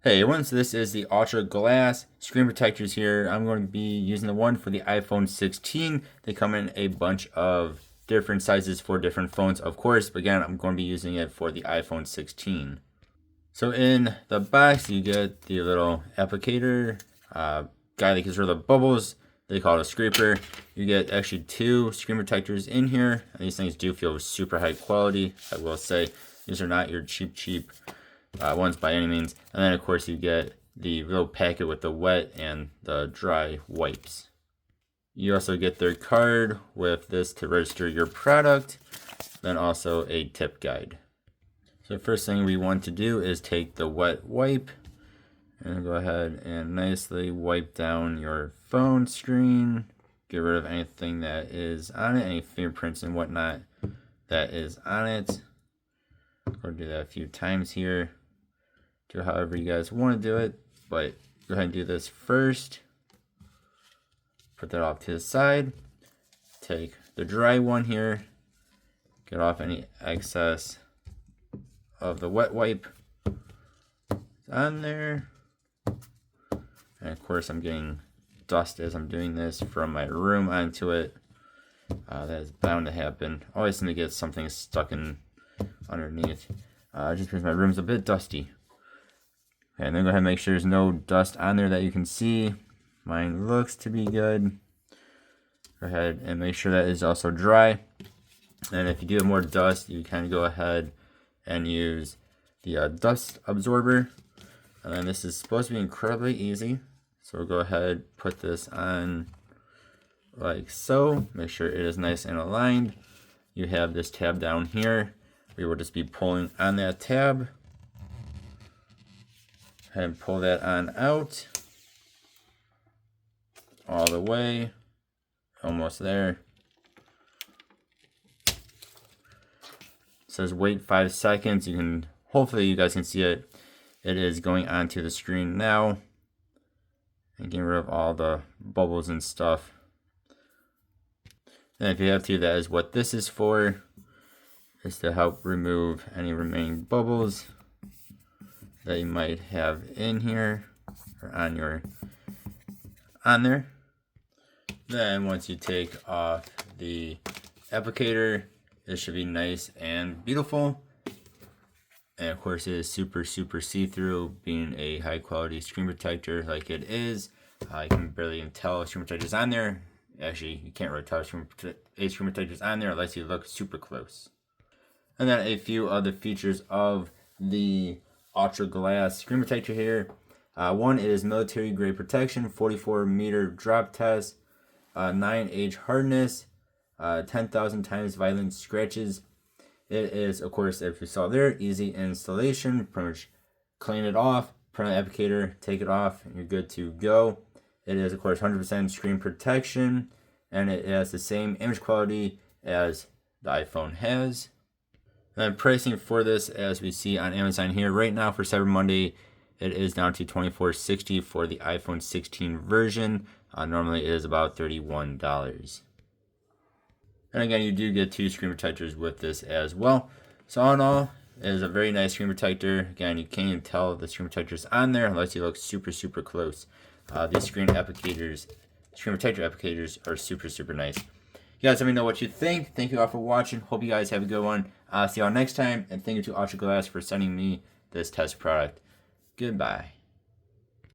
Hey everyone, so this is the Ultra Glass screen protectors here. I'm going to be using the one for the iPhone 16. They come in a bunch of different sizes for different phones, of course, but again, I'm going to be using it for the iPhone 16. So in the box, you get the little applicator, guy that gets rid of the bubbles. They call it a scraper. You get actually two screen protectors in here. And these things do feel super high quality, I will say. These are not your cheap ones by any means. And then of course you get the little packet with the wet and the dry wipes. You also get their card with this to register your product, then also a tip guide. So the first thing we want to do is take the wet wipe and go ahead and nicely wipe down your phone screen. Get rid of anything that is on it, any fingerprints and whatnot that is on it. Go do that a few times here. Do however you guys want to do it, but go ahead and do this first. Put that off to the side. Take the dry one here. Get off any excess of the wet wipe on there. And of course I'm getting dust as I'm doing this from my room onto it. That is bound to happen. Always seem to get something stuck in underneath. Just because my room's a bit dusty. Okay, and then go ahead and make sure there's no dust on there that you can see. Mine looks to be good. Go ahead and make sure that is also dry. And if you do have more dust, you can go ahead and use the dust absorber. And then this is supposed to be incredibly easy. So we'll go ahead, put this on like so. Make sure it is nice and aligned. You have this tab down here. We will just be pulling on that tab. And pull that on out. All the way. Almost there. It says wait 5 seconds. Hopefully you guys can see it. It is going onto the screen now. And getting rid of all the bubbles and stuff. And if you have to, that is what this is for. Is to help remove any remaining bubbles that you might have in here or on there. Then once you take off the applicator, it should be nice and beautiful. And of course it is super see-through, being a high quality screen protector like it is. You can barely even tell screen protectors on there. Actually, you can't really tell screen protectors on there unless you look super close. And then a few other features of the Ultra Glass screen protector here. One is military grade protection, 44-meter drop test, 9H hardness, 10,000 times violent scratches. It is, of course, if you saw there, easy installation. Pretty much clean it off, put on the applicator, take it off, and you're good to go. It is, of course, 100% screen protection, and it has the same image quality as the iPhone has. And pricing for this, as we see on Amazon here right now for Cyber Monday, it is down to $24.60 for the iPhone 16 version. Normally it is about $31. And again, you do get two screen protectors with this as well. So all in all, it is a very nice screen protector. Again, you can't even tell the screen protector's on there unless you look super close. These screen protector applicators are super nice. You guys let me know what you think. Thank you all for watching. Hope you guys have a good one. See y'all next time. And thank you to Ultra Glass for sending me this test product. Goodbye.